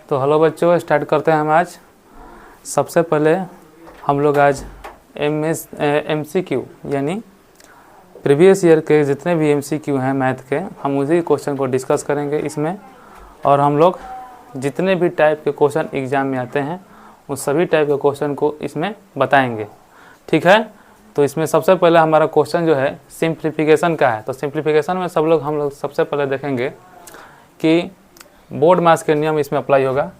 तो हेलो बच्चों, स्टार्ट करते हैं हम आज। सबसे पहले हम लोग आज MCQ यानी प्रीवियस ईयर के जितने भी MCQ हैं मैथ के, हम उसी क्वेश्चन को डिस्कस करेंगे इसमें। और हम लोग जितने भी टाइप के क्वेश्चन एग्ज़ाम में आते हैं उन सभी टाइप के क्वेश्चन को इसमें बताएंगे, ठीक है। तो इसमें सबसे पहले हमारा क्वेश्चन जो है सिंप्लीफिकेशन का है। तो सिंप्लीफिकेशन में हम लोग सबसे पहले देखेंगे कि बोर्ड मास के नियम इसमें अप्लाई होगा।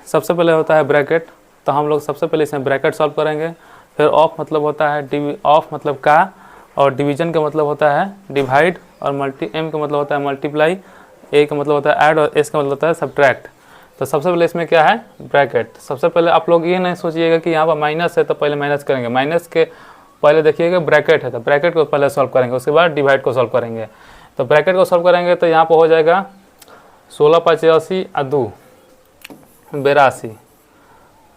सबसे पहले होता है ब्रैकेट, तो हम लोग सबसे पहले इसमें ब्रैकेट सॉल्व करेंगे। फिर ऑफ मतलब होता है ऑफ मतलब का, और डिवीजन का मतलब होता है डिवाइड, और एम का मतलब होता है मल्टीप्लाई, ए का मतलब होता है ऐड, और एस का मतलब होता है सब्ट्रैक्ट। तो सबसे पहले इसमें क्या है ब्रैकेट। सबसे पहले आप लोग ये नहीं सोचिएगा कि यहाँ पर माइनस है तो पहले माइनस करेंगे, माइनस के पहले देखिएगा ब्रैकेट है तो ब्रैकेट को पहले सॉल्व करेंगे, उसके बाद डिवाइड को सॉल्व करेंगे। तो ब्रैकेट को सॉल्व करेंगे तो यहाँ पर हो जाएगा 16 × 85 और 2 82,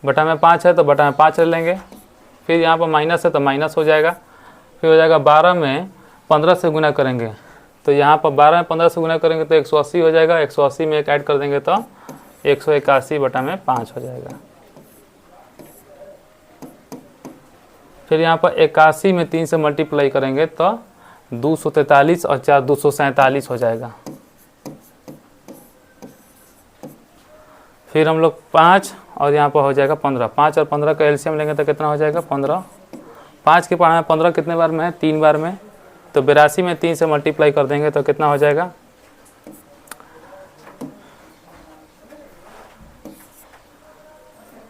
बटा में 5 है तो बटा में 5 ले लेंगे। फिर यहाँ पर माइनस है तो माइनस हो जाएगा। फिर हो जाएगा 12 में 15 से गुना करेंगे, तो यहाँ पर 12 में 15 से गुना करेंगे तो 180 हो जाएगा। 180 में एक ऐड कर देंगे तो 181 बटा में 5 हो जाएगा। फिर यहाँ पर 81 में 3 से मल्टीप्लाई करेंगे तो 243 और 4 247 हो जाएगा। फिर हम लोग 5 और यहाँ पर हो जाएगा 15, 5 और 15 का एलसीएम लेंगे तो कितना हो जाएगा 15। 5 के पढ़ा में 15 कितने बार में है 3 बार में, तो 82 में 3 से मल्टीप्लाई कर देंगे तो कितना हो जाएगा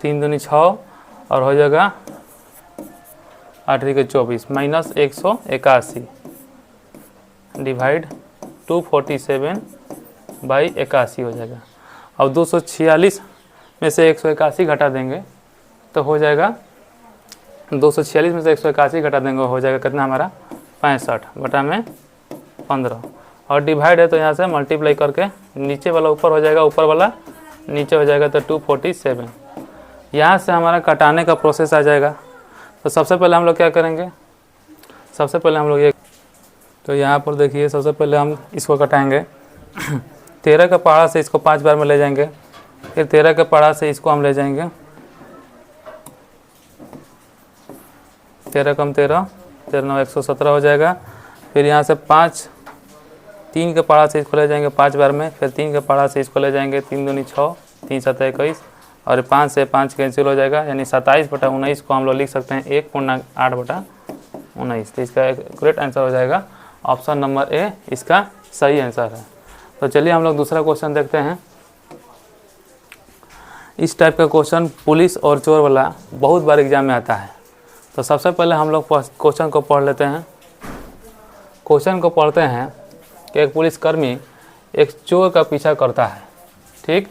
3 दूनी 6 और हो जाएगा 8 के 24 माइनस 181 डिवाइड 247 बाई 81 हो जाएगा। अब 246 में से 181 घटा देंगे तो हो जाएगा 246 में से 181 घटा देंगे हो जाएगा कितना हमारा 65 बटा में 15, और डिवाइड है तो यहाँ से मल्टीप्लाई करके नीचे वाला ऊपर हो जाएगा, ऊपर वाला नीचे हो जाएगा तो 247। यहाँ से हमारा कटाने का प्रोसेस आ जाएगा। तो सबसे पहले हम लोग क्या करेंगे, सबसे पहले हम लोग ये, तो यहाँ पर देखिए सबसे पहले हम इसको कटाएंगे। 13 का पहाड़ा से इसको 5 बार में ले जाएंगे, फिर 13 के पहाड़ा से इसको हम ले जाएंगे 13 कम 13 13 9 117 हो जाएगा। फिर यहाँ से 5 3 के पहाड़ा से इसको ले जाएंगे 5 बार में, फिर 3 के पहाड़ा से इसको ले जाएंगे 3 दूनी 6 3 7 21, और 5 से 5 कैंसिल हो जाएगा, यानी 27 बटा 19 को हम लोग लिख सकते हैं 1.8 बटा 19। तो इसका करेक्ट आंसर हो जाएगा ऑप्शन नंबर ए, इसका सही आंसर है। तो चलिए हम लोग दूसरा क्वेश्चन देखते हैं। इस टाइप का क्वेश्चन पुलिस और चोर वाला बहुत बार एग्जाम में आता है। तो सबसे पहले हम लोग क्वेश्चन को पढ़ लेते हैं। क्वेश्चन को पढ़ते हैं कि एक पुलिसकर्मी एक चोर का पीछा करता है, ठीक,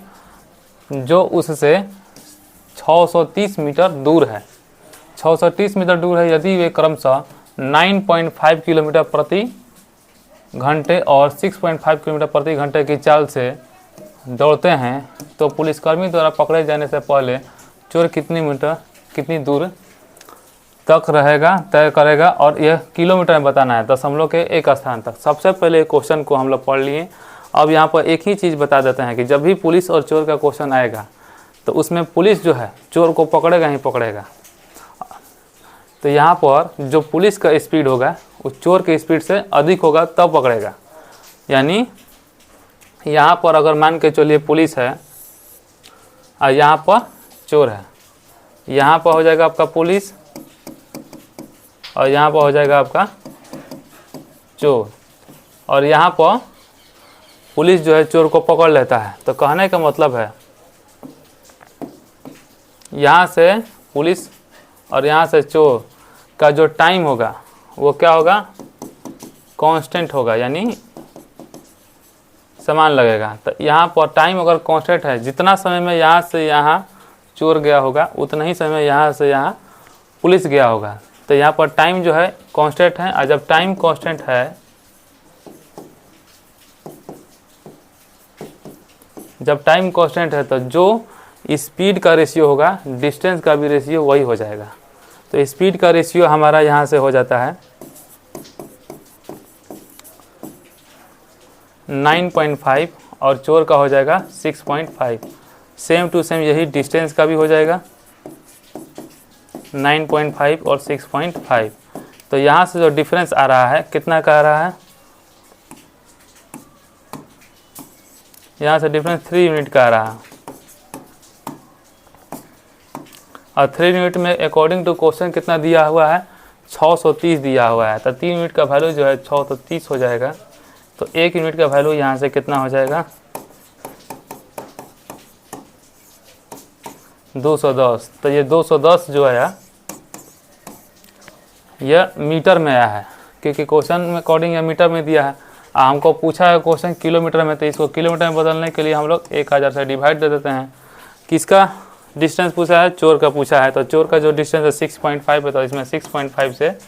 जो उससे 630 मीटर दूर है। 630 मीटर दूर है। यदि वे क्रमशः 9.5 किलोमीटर प्रति घंटे और 6.5 किलोमीटर प्रति घंटे की चाल से दौड़ते हैं तो पुलिसकर्मी द्वारा पकड़े जाने से पहले चोर कितनी दूर तक तय करेगा, और यह किलोमीटर में बताना है, दशमलव के एक स्थान तक। सबसे पहले क्वेश्चन को हम लोग पढ़ लिए। अब यहाँ पर एक ही चीज़ बता देते हैं कि जब भी पुलिस और चोर का क्वेश्चन आएगा तो उसमें पुलिस जो है चोर को पकड़ेगा ही पकड़ेगा। तो यहाँ पर जो पुलिस का स्पीड होगा उस चोर के स्पीड से अधिक होगा तब पकड़ेगा। यानी यहाँ पर अगर मान के चलिए पुलिस है और यहाँ पर चोर है, यहाँ पर हो जाएगा आपका पुलिस और यहाँ पर हो जाएगा आपका चोर, और यहाँ पर पुलिस जो है चोर को पकड़ लेता है। तो कहने का मतलब है यहाँ से पुलिस और यहाँ से चोर का जो टाइम होगा वो क्या होगा, कांस्टेंट होगा, यानी समान लगेगा। तो यहाँ पर टाइम अगर कांस्टेंट है, जितना समय में यहाँ से यहाँ चोर गया होगा उतना ही समय में यहाँ से यहाँ पुलिस गया होगा। तो यहाँ पर टाइम जो है कांस्टेंट है, और जब टाइम कांस्टेंट है, जब टाइम कांस्टेंट है तो जो स्पीड का रेशियो होगा डिस्टेंस का भी रेशियो वही हो जाएगा। तो स्पीड का रेशियो हमारा यहाँ से हो जाता है 9.5 और चोर का हो जाएगा 6.5। सेम टू सेम यही डिस्टेंस का भी हो जाएगा 9.5 और 6.5। तो यहाँ से जो डिफरेंस आ रहा है कितना का आ रहा है, यहाँ से डिफरेंस 3 यूनिट का आ रहा है। और 3 यूनिट में अकॉर्डिंग टू क्वेश्चन कितना दिया हुआ है, 630 दिया हुआ है। तो 3 यूनिट का वैल्यू जो है 630 हो जाएगा। तो 1 यूनिट का वैल्यू यहाँ से कितना हो जाएगा, 210। तो ये 210 जो है यह मीटर में आया है, क्योंकि क्वेश्चन में अकॉर्डिंग यह मीटर में दिया है। हमको पूछा है क्वेश्चन किलोमीटर में, तो इसको किलोमीटर में बदलने के लिए हम लोग 1000 से डिवाइड दे देते हैं। किसका डिस्टेंस पूछा है, चोर का पूछा है। तो चोर का जो डिस्टेंस है 6.5 है, तो इसमें 6.5 से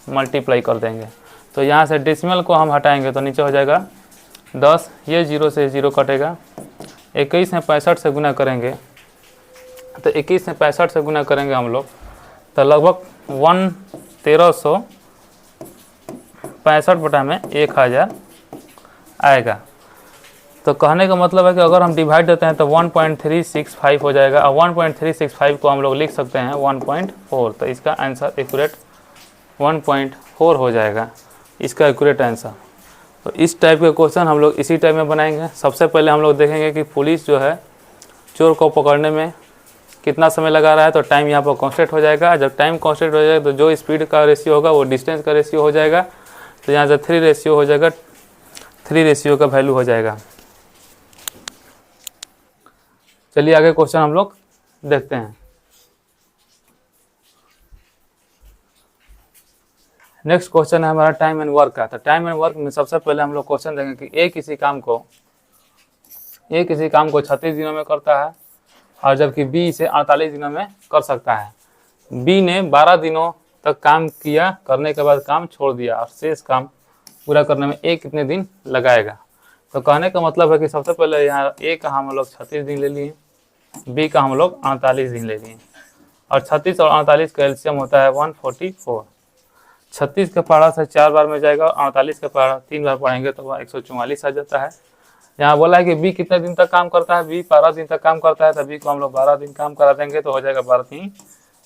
मल्टीप्लाई कर देंगे। तो यहाँ से डेसिमल को हम हटाएंगे तो नीचे हो जाएगा 10, ये 0 से 0 कटेगा। 21 में 65 से गुना करेंगे, तो 21 में 65 से गुना करेंगे हम लोग, तो लगभग 1365 बटा में 1000 आएगा। तो कहने का मतलब है कि अगर हम डिवाइड देते हैं तो 1.365 हो जाएगा। और 1.365 को हम लोग लिख सकते हैं 1.4। तो इसका आंसर एक्यूरेट 1.4 हो जाएगा, इसका एक्यूरेट आंसर। तो इस टाइप के क्वेश्चन हम लोग इसी टाइप में बनाएंगे। सबसे पहले हम लोग देखेंगे कि पुलिस जो है चोर को पकड़ने में कितना समय लगा रहा है। तो टाइम यहाँ पर कांस्टेंट हो जाएगा। जब टाइम कांस्टेंट हो जाएगा तो जो स्पीड का रेशियो होगा वो डिस्टेंस का रेशियो हो जाएगा। तो यहाँ से 3 रेशियो हो जाएगा, 3 रेशियो का वैल्यू हो जाएगा। चलिए आगे क्वेश्चन हम लोग देखते हैं। नेक्स्ट क्वेश्चन है हमारा टाइम एंड वर्क का। तो टाइम एंड वर्क में सबसे पहले हम लोग क्वेश्चन देखेंगे कि ए किसी काम को 36 दिनों में करता है, और जबकि बी इसे 48 दिनों में कर सकता है। बी ने 12 दिनों तक काम किया, करने के बाद काम छोड़ दिया, और शेष काम पूरा करने में ए कितने दिन लगाएगा। तो कहने का मतलब है कि सबसे पहले यहाँ ए का हम लोग 36 दिन ले लिए, बी का हम लोग 48 दिन ले लिए, और 36 और 48 का एलसीएम होता है 144। 36 के पहाड़ा से 4 बार में जाएगा, और 48 का पहाड़ा 3 बार पढ़ेंगे तो वह 144 आ जाता है। यहाँ बोला है कि बी कितने दिन तक काम करता है, बी 12 दिन तक काम करता है। तो बी को हम लोग 12 दिन काम करा देंगे तो हो जाएगा 12 3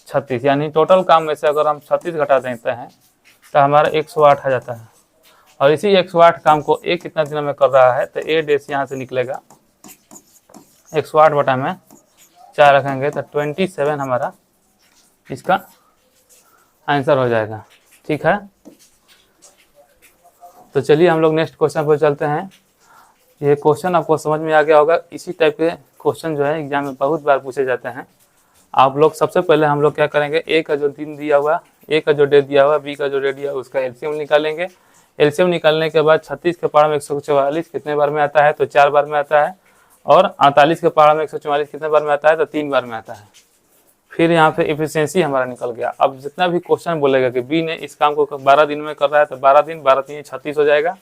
36। यानी टोटल काम में से अगर हम 36 घटा देते हैं तो हमारा 108 आ जाता है। और इसी 108 काम को ए कितना दिनों में कर रहा है, तो ए डेज यहाँ से निकलेगा 108 बटा में 4 रखेंगे तो 27 हमारा इसका आंसर हो जाएगा। ठीक है, तो चलिए हम लोग नेक्स्ट क्वेश्चन पर चलते हैं। ये क्वेश्चन आपको समझ में आ गया होगा। इसी टाइप के क्वेश्चन जो है एग्जाम में बहुत बार पूछे जाते हैं। आप लोग सबसे पहले हम लोग क्या करेंगे, ए का जो दिन दिया हुआ, ए का जो डेट दिया हुआ, बी का जो डेट दिया हुआ, उसका एलसीएम निकालेंगे। एलसीएम निकालने के बाद 36 के पहाड़ में 144 कितने बार में आता है, तो 4 बार में आता है। और 48 के पहाड़ में 144 कितने बार में आता है, तो 3 बार में आता है। फिर यहाँ पे एफिशिएंसी हमारा निकल गया। अब जितना भी क्वेश्चन बोलेगा कि बी ने इस काम को 12 दिन में कर रहा है, तो 12 दिन 12 3 36 हो जाएगा।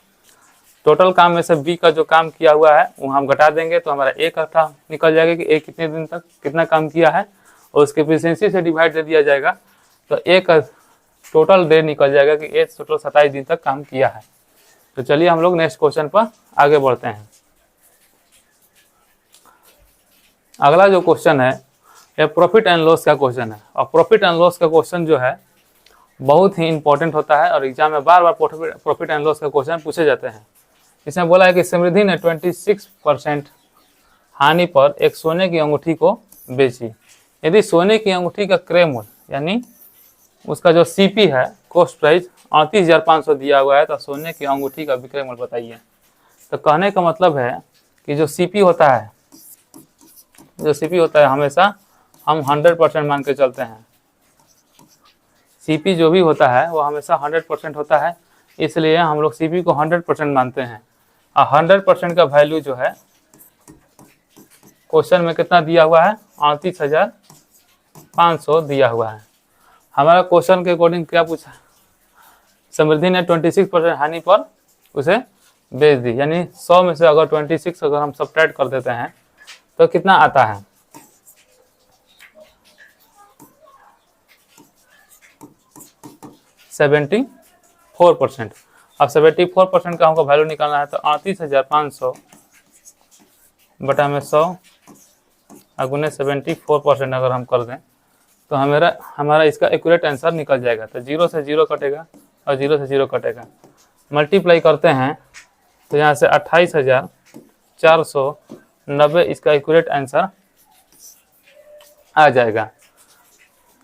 टोटल काम में से बी का जो काम किया हुआ है वो हम घटा देंगे तो हमारा ए का निकल जाएगा कि ए कितने दिन तक कितना काम किया है, और उसके एफिशिएंसी से डिवाइड दे दिया जाएगा तो ए का टोटल डे निकल जाएगा कि ए टोटल 27 दिन तक काम किया है। तो चलिए हम लोग नेक्स्ट क्वेश्चन पर आगे बढ़ते हैं। अगला जो क्वेश्चन है ये प्रॉफिट एंड लॉस का क्वेश्चन है। और प्रॉफिट एंड लॉस का क्वेश्चन जो है बहुत ही इंपॉर्टेंट होता है, और एग्जाम में बार बार प्रॉफिट एंड लॉस का क्वेश्चन पूछे जाते हैं। इसमें बोला है कि समृद्धि ने 26% हानि पर एक सोने की अंगूठी को बेची। यदि सोने की अंगूठी का क्रय मूल्य यानी उसका जो सीपी है, कॉस्ट प्राइस 38,500 दिया हुआ है, तो सोने की अंगूठी का विक्रय मूल्य बताइए। तो कहने का मतलब है कि जो सीपी होता है, हमेशा हम 100% मान के चलते हैं। सीपी जो भी होता है वो हमेशा 100% होता है, इसलिए हम लोग सीपी को 100% मानते हैं। और 100% का वैल्यू जो है क्वेश्चन में कितना दिया हुआ है, 38,500 दिया हुआ है। हमारा क्वेश्चन के अकॉर्डिंग क्या पूछा, समृद्धि ने 26% हानि पर उसे बेच दी। यानी 100 में से अगर 26 अगर हम सब्ट्रैक्ट कर देते हैं तो कितना आता है, 74%। अब 74% का हमको वैल्यू निकालना है, तो 38,500 बटा में 100 गुने 74% अगर हम कर दें तो हमारा इसका एक्यूरेट आंसर निकल जाएगा। तो 0 से 0 कटेगा और 0 से 0 कटेगा, मल्टीप्लाई करते हैं तो यहाँ से 28,490 इसका एक्यूरेट आंसर आ जाएगा,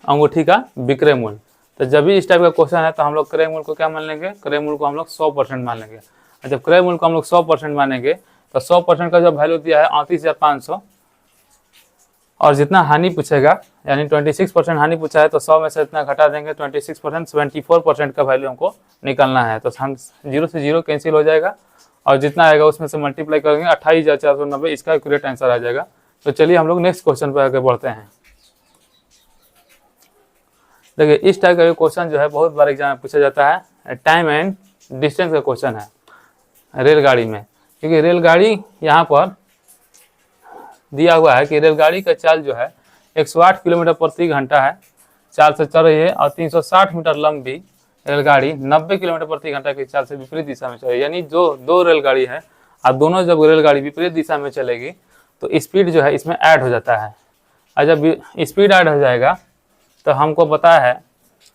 अंगूठी का विक्रय मूल्य। तो जब भी इस टाइप का क्वेश्चन है तो हम लोग क्रय मूल्य को क्या मान लेंगे, क्रय मूल्य को हम लोग 100% मान लेंगे। और जब क्रय मूल्य को हम लोग 100% मानेंगे तो 100% का जो वैल्यू दिया है 38,500, और जितना हानि पूछेगा यानी 26% हानि पूछा है तो 100 में से इतना घटा देंगे 26%, 74% का वैल्यू हमको निकालना है। तो हम 0 से 0 कैंसिल हो जाएगा और जितना आएगा उसमें से मल्टीप्लाई करेंगे 28,490 इसका एक्यूरेट आंसर आ जाएगा। तो चलिए हम लोग नेक्स्ट क्वेश्चन पर आगे बढ़ते हैं। देखिए इस टाइप का क्वेश्चन जो है बहुत बार एग्जाम में पूछा जाता है, टाइम एंड डिस्टेंस का क्वेश्चन है रेलगाड़ी में। क्योंकि रेलगाड़ी यहाँ पर दिया हुआ है कि रेलगाड़ी का चाल जो है 108 किलोमीटर प्रति घंटा है, चाल से चल रही है, और 360 मीटर लंबी रेलगाड़ी 90 किलोमीटर प्रति घंटा की चाल से विपरीत दिशा में चल रही है। यानी जो दो रेलगाड़ी है और दोनों जब रेलगाड़ी विपरीत दिशा में चलेगी तो स्पीड जो है इसमें ऐड हो जाता है। और जब स्पीड ऐड हो जाएगा तो हमको पता है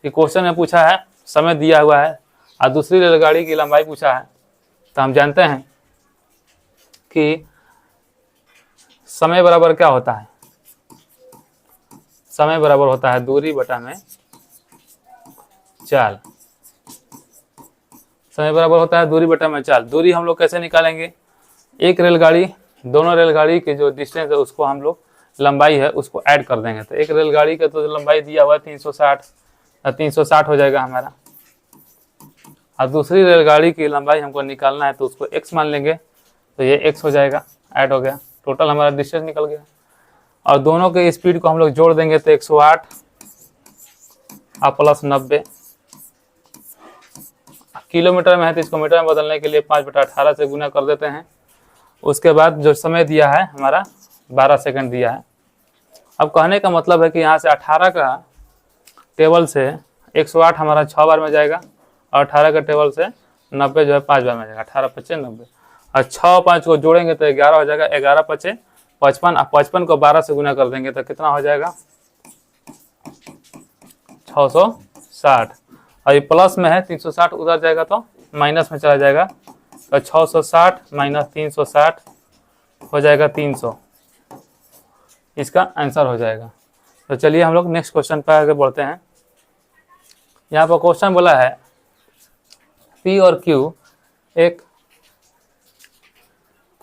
कि क्वेश्चन में पूछा है समय दिया हुआ है और दूसरी रेलगाड़ी की लंबाई पूछा है, तो हम जानते हैं कि समय बराबर क्या होता है, समय बराबर होता है दूरी बटा में चाल। समय बराबर होता है दूरी बटा में चाल। दूरी हम लोग कैसे निकालेंगे, एक रेलगाड़ी, दोनों रेलगाड़ी के जो डिस्टेंस है उसको हम लोग लंबाई है उसको ऐड कर देंगे। तो एक रेलगाड़ी का तो लंबाई दिया हुआ है 360 हो जाएगा हमारा, और दूसरी रेलगाड़ी की लंबाई हमको निकालना है तो उसको x मान लेंगे, तो ये x हो जाएगा, ऐड हो गया, टोटल हमारा डिस्टेंस निकल गया। और दोनों के स्पीड को हम लोग जोड़ देंगे तो 108 और प्लस 90, किलोमीटर में है तो इसको मीटर में बदलने के लिए 5/18 से गुना कर देते हैं। उसके बाद जो समय दिया है हमारा 12 सेकंड दिया है। अब कहने का मतलब है कि यहाँ से 18 का टेबल से 108 हमारा 6 बार में जाएगा और 18 का टेबल से 90 जो है 5 बार में जाएगा, 18 5 90, और 6 5 को जोड़ेंगे तो 11 हो जाएगा, 11 5 55, और 55 को 12 से गुना कर देंगे तो कितना हो जाएगा 660, और ये प्लस में है 360 उधर जाएगा तो माइनस में चला जाएगा, तो 660 माइनस 360 हो जाएगा 300, इसका आंसर हो जाएगा। तो चलिए हम लोग नेक्स्ट क्वेश्चन पर आगे बढ़ते हैं। यहाँ पर क्वेश्चन बोला है P और Q, एक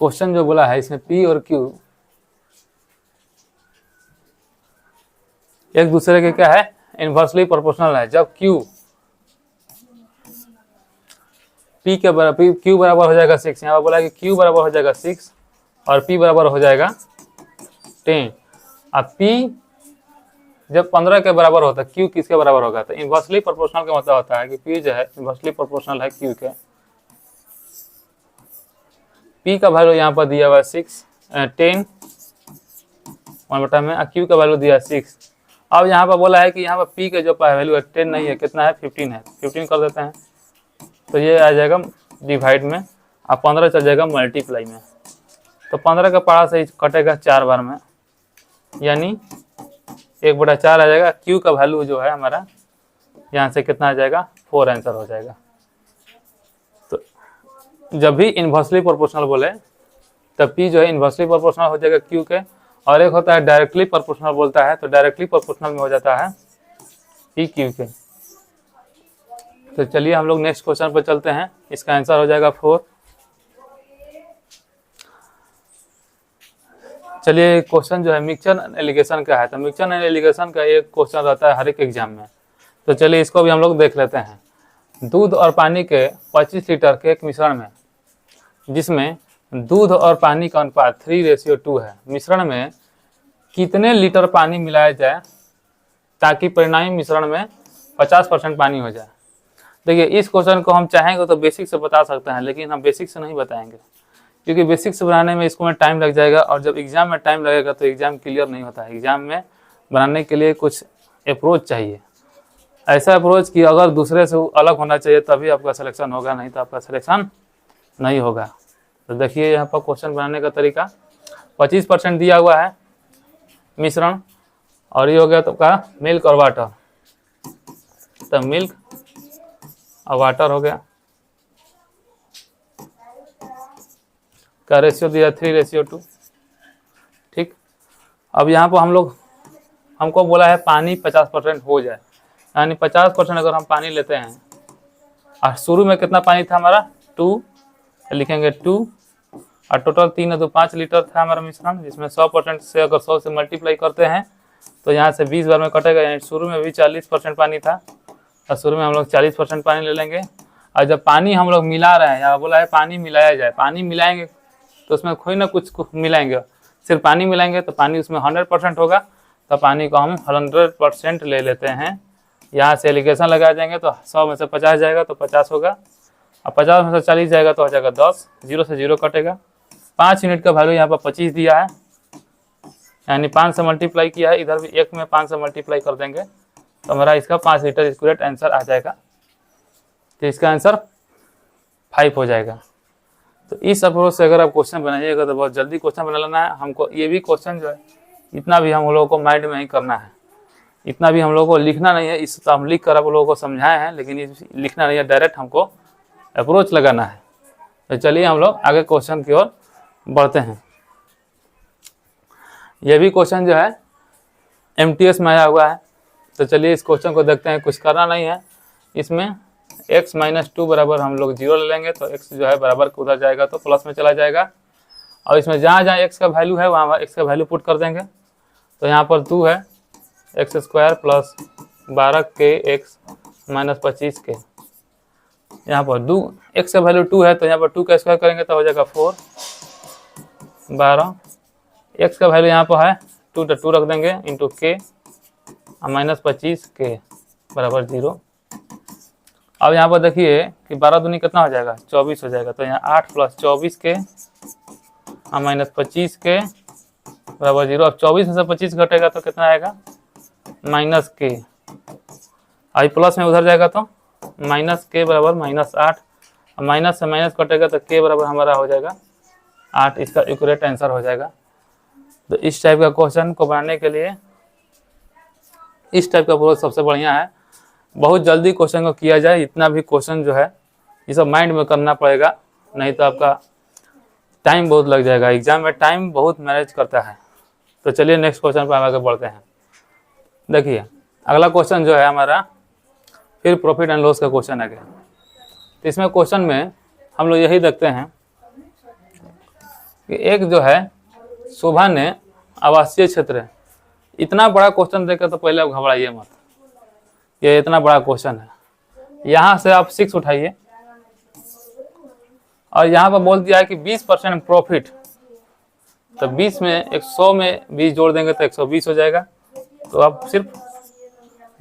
क्वेश्चन जो बोला है इसमें P और Q एक दूसरे के क्या है, इनवर्सली प्रोपोर्शनल है। जब Q P के बराबर Q बराबर हो जाएगा 6, यहाँ पर बोला है कि Q बराबर हो जाएगा 6 और P बराबर हो जाएगा 10। अब P जब 15 के बराबर होता है, Q किसके बराबर होगा, तो इनवर्सली प्रोपोर्शनल का मतलब होता है कि P जो है इनवर्सली प्रोपोर्शनल है Q के। P का वैल्यू यहाँ पर दिया हुआ है 10 1 में, Q का वैल्यू दिया है 6। अब यहाँ पर बोला है कि यहाँ पर P का जो वैल्यू है 10 नहीं है, कितना है 15 है, 15 कर देते हैं तो ये आ जाएगा डिवाइड में, और 15 चल जाएगा मल्टीप्लाई में। तो 15 का पारा से कटेगा 4 बार में, यानी 1/4 आ जाएगा। Q का वैल्यू जो है हमारा यहाँ से कितना आ जाएगा 4 आंसर हो जाएगा। तो जब भी इनवर्सली प्रोपोर्शनल बोले तब P जो है इनवर्सली प्रोपोर्शनल हो जाएगा Q के, और एक होता है डायरेक्टली प्रोपोर्शनल बोलता है, तो डायरेक्टली प्रोपोर्शनल में हो जाता है P Q के। तो चलिए हम लोग नेक्स्ट क्वेश्चन पर चलते हैं, इसका आंसर हो जाएगा 4। चलिए क्वेश्चन जो है मिक्सचर एंड एलिगेशन का है, तो मिक्सचर एंड एलिगेशन का एक क्वेश्चन रहता है हर एक एग्जाम में, तो चलिए इसको भी हम लोग देख लेते हैं। दूध और पानी के 25 लीटर के एक मिश्रण में, जिसमें दूध और पानी का अनुपात 3:2 है, मिश्रण में कितने लीटर पानी मिलाया जाए ताकि परिणामी मिश्रण में 50% पानी हो जाए। देखिए इस क्वेश्चन को हम चाहेंगे तो बेसिक से बता सकते हैं, लेकिन हम बेसिक से नहीं बताएंगे क्योंकि बेसिक से बनाने में इसको में टाइम लग जाएगा, और जब एग्जाम में टाइम लगेगा तो एग्जाम क्लियर नहीं होता है। एग्जाम में बनाने के लिए कुछ अप्रोच चाहिए, ऐसा अप्रोच कि अगर दूसरे से अलग होना चाहिए तभी आपका सिलेक्शन होगा, नहीं तो आपका सिलेक्शन नहीं होगा। तो देखिए यहाँ पर क्वेश्चन बनाने का तरीका, 25% दिया हुआ है मिश्रण, और ये हो गया तो का मिल्क और वाटर, तो मिल्क और वाटर हो गया का रेशियो दिया 3:2। ठीक, अब यहाँ पर हमको बोला है पानी 50% हो जाए, यानी 50% अगर हम पानी लेते हैं, और शुरू में कितना पानी था हमारा 2, लिखेंगे 2, और टोटल 3 है तो 5 लीटर था हमारा मिश्रण, जिसमें 100% से अगर 100 से मल्टीप्लाई करते हैं तो यहाँ से 20 बार में कटेगा, यानी शुरू में भी 40% पानी था, और शुरू में हम लोग 40% पानी ले लेंगे। और जब पानी हम लोग मिला रहे हैं, यहाँ बोला है पानी मिलाया जाए, पानी मिलाएंगे तो उसमें कोई ना कुछ मिलाएंगे, सिर्फ पानी मिलाएंगे तो पानी उसमें 100% होगा, तो पानी को हम 100% ले लेते हैं। यहाँ से एलिगेशन लगा देंगे तो 100 में से 50 जाएगा तो 50 होगा, और 50 में से 40 जाएगा तो हो जाएगा 10, 0 से 0 कटेगा। 5 यूनिट का वैल्यू यहाँ पर 25 दिया है, यानी 5 से मल्टीप्लाई किया है, इधर भी 1 में 5 से मल्टीप्लाई कर देंगे तो हमारा इसका 5 लीटर एक्यूरेट आंसर आ जाएगा। तो इसका आंसर 5 हो जाएगा। तो इस अप्रोच से अगर आप क्वेश्चन बनाइएगा तो बहुत जल्दी क्वेश्चन बना लेना है। हमको ये भी क्वेश्चन जो है इतना भी हम लोगों को माइंड में ही करना है, इतना भी हम लोगों को लिखना नहीं है। इस तो हम लिख कर आप लोगों को समझाए हैं, लेकिन ये लिखना नहीं है, डायरेक्ट हमको अप्रोच लगाना है। तो चलिए हम लोग आगे क्वेश्चन की ओर बढ़ते हैं। ये भी क्वेश्चन जो है MTS में आया हुआ है, तो चलिए इस क्वेश्चन को देखते हैं। कुछ करना नहीं है, इसमें x-2 बराबर हम लोग 0 ले लेंगे, तो x जो है बराबर उधर जाएगा तो प्लस में चला जाएगा, और इसमें जहाँ जहाँ x का वैल्यू है वहाँ x का वैल्यू पुट कर देंगे। तो यहाँ पर 2 है x² plus 12k x minus 25k, यहाँ पर 2 x का वैल्यू 2 है तो यहाँ पर 2 का स्क्वायर करेंगे तो हो जाएगा 4, 12, x का वैल्यू यहाँ पर है 2 तो 2 रख देंगे इंटू k माइनस 25k बराबर 0। अब यहाँ पर देखिए कि 12 दूनी कितना हो जाएगा 24 हो जाएगा, तो यहाँ 8 प्लस 24k माइनस 25k बराबर 0। अब 24 में से 25 घटेगा तो कितना आएगा माइनस k, आई प्लस में उधर जाएगा तो माइनस k बराबर -8, माइनस से माइनस कटेगा तो k बराबर हमारा हो जाएगा 8, इसका एक्यूरेट आंसर हो जाएगा। तो इस टाइप का क्वेश्चन को बनाने के लिए इस टाइप का अप्रोच सबसे बढ़िया है। बहुत जल्दी क्वेश्चन को किया जाए, इतना भी क्वेश्चन जो है ये सब माइंड में करना पड़ेगा, नहीं तो आपका टाइम बहुत लग जाएगा। एग्जाम में टाइम बहुत मैनेज करता है। तो चलिए नेक्स्ट क्वेश्चन पर आगे बढ़ते हैं। देखिए अगला क्वेश्चन जो है हमारा फिर प्रॉफिट एंड लॉस का क्वेश्चन है। तो इसमें क्वेश्चन में हम लोग यही देखते हैं कि एक जो है शोभा ने आवासीय क्षेत्र, इतना बड़ा क्वेश्चन देखकर तो पहले आप घबराइए मत, ये इतना बड़ा क्वेश्चन है। यहाँ से आप 6 उठाइए और यहाँ पर बोल दिया है कि 20% प्रॉफिट, तो 20 में 100 में 20 जोड़ देंगे तो 120 हो जाएगा। तो आप सिर्फ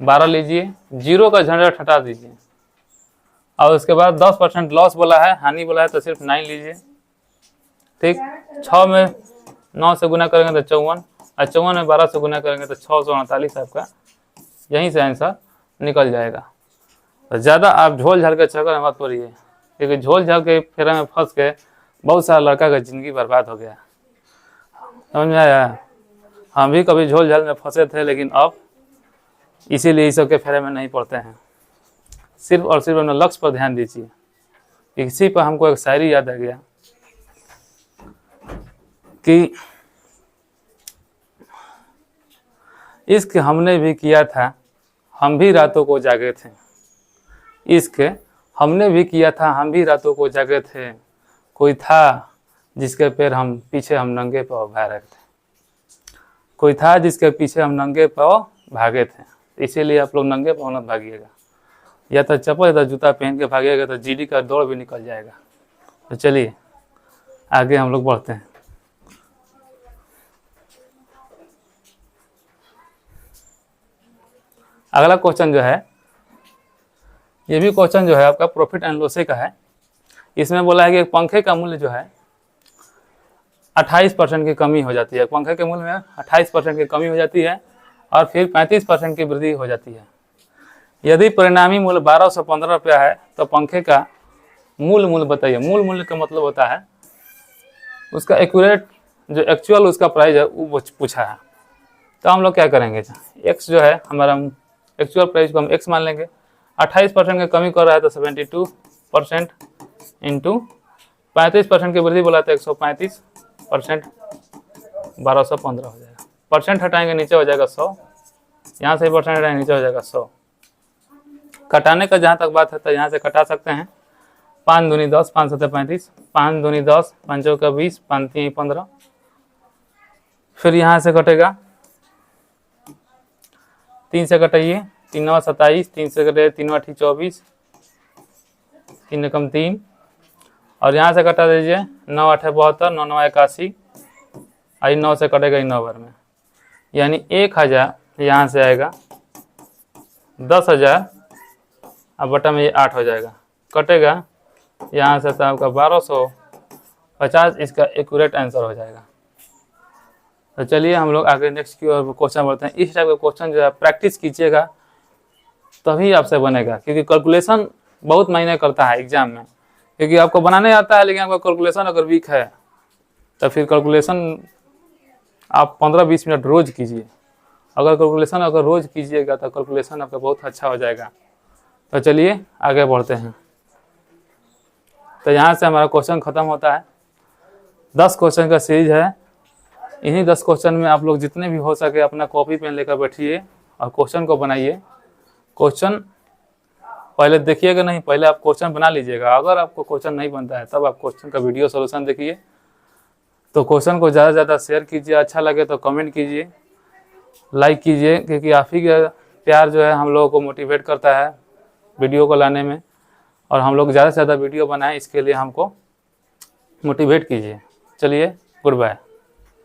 12 लीजिए, 0 का झंझट हटा दीजिए, और उसके बाद 10% लॉस बोला है, हानि बोला है, तो सिर्फ 9 लीजिए। ठीक, 6 में 9 से गुना करेंगे तो 54, और 54 में 12 से गुना करेंगे तो 648 आपका यहीं से आंसर निकल जाएगा। तो ज़्यादा आप झोल झाल के चक्कर में मत पड़िए, क्योंकि झोल झाल के फेरे में फंस के बहुत सारा लड़का का ज़िंदगी बर्बाद हो गया। समझ में आया? हम भी कभी झोल झाल में फंसे थे, लेकिन अब इसीलिए इस सब के फेरे में नहीं पड़ते हैं। सिर्फ और सिर्फ अपने लक्ष्य पर ध्यान दीजिए। इसी पर हमको एक शायरी याद आ गया कि इश्क हमने भी किया था, हम भी रातों को जागे थे। इश्क हमने भी किया था, हम भी रातों को जागे थे। कोई था जिसके पैर हम पीछे हम नंगे पाँव भागे थे। कोई था जिसके पीछे हम नंगे पाँव भागे थे। इसीलिए आप लोग नंगे पाँव मत भागिएगा, या तो चप्पल या तो जूता पहन के भागिएगा तो जीडी का दौड़ भी निकल जाएगा। तो चलिए आगे हम लोग बढ़ते हैं। अगला क्वेश्चन जो है, ये भी क्वेश्चन जो है आपका प्रॉफिट एंड लॉस का है। इसमें बोला है कि एक पंखे का मूल्य जो है 28% की कमी हो जाती है। पंखे के मूल्य में 28% की कमी हो जाती है और फिर 35% की वृद्धि हो जाती है। यदि परिणामी मूल्य 1215 रुपया है तो पंखे का मूल मूल्य बताइए। मूल मूल्य का मतलब होता है उसका एक्यूरेट जो एक्चुअल उसका प्राइस है वो पूछा है। तो हम लोग क्या करेंगे, एक्स जो है हमारा एक्चुअल प्राइस को हम एक्स मान लेंगे। 28% की कमी कर रहा है तो 72% इंटू 35% की वृद्धि बोला तो 135%, 1215 हो जाएगा। परसेंट हटाएंगे नीचे हो जाएगा 100, यहाँ से परसेंट हटाएंगे नीचे हो जाएगा 100। कटाने का जहाँ तक बात है तो यहाँ से कटा सकते हैं। 5 दूनी 10, 5 7 35, 5 दूनी 10, 5 चौका 20, 5 3 15। फिर यहाँ से कटेगा 3 से कटाइए, 3 9 27, 3 से कटे 3 8 24, 3 कम 3, और यहाँ से कटा दीजिए 9 8 72, 9 9 81, आई 9 से कटेगा 9 बार में, यानी 1000 यहाँ से आएगा 10,000, अब बटा में ये 8 हो जाएगा, कटेगा यहाँ से तो आपका 1250 इसका एक्यूरेट आंसर हो जाएगा। तो चलिए हम लोग आगे नेक्स्ट की ओर क्वेश्चन बढ़ते हैं। इस टाइप का क्वेश्चन जो है प्रैक्टिस कीजिएगा तभी आपसे बनेगा, क्योंकि कैलकुलेशन बहुत मायने करता है एग्जाम में। क्योंकि आपको बनाने आता है लेकिन आपका कैलकुलेशन अगर वीक है तो फिर कैलकुलेशन आप 15-20 मिनट रोज कीजिए। अगर कैलकुलेशन अगर रोज कीजिएगा तो कैलकुलेशन आपका बहुत अच्छा हो जाएगा। तो चलिए आगे बढ़ते हैं। तो यहाँ से हमारा क्वेश्चन ख़त्म होता है। 10 क्वेश्चन का सीरीज है। इन्हीं 10 क्वेश्चन में आप लोग जितने भी हो सके अपना कॉपी पेन लेकर बैठिए और क्वेश्चन को बनाइए। क्वेश्चन पहले देखिएगा नहीं, पहले आप क्वेश्चन बना लीजिएगा। अगर आपको क्वेश्चन नहीं बनता है तब आप क्वेश्चन का वीडियो सोल्यूशन देखिए। तो क्वेश्चन को ज़्यादा से ज़्यादा शेयर कीजिए, अच्छा लगे तो कमेंट कीजिए, लाइक कीजिए, क्योंकि आप ही का प्यार जो है हम लोगों को मोटिवेट करता है वीडियो को लाने में, और हम लोग ज़्यादा से ज़्यादा वीडियो बनाएं इसके लिए हमको मोटिवेट कीजिए। चलिए, गुड बाय।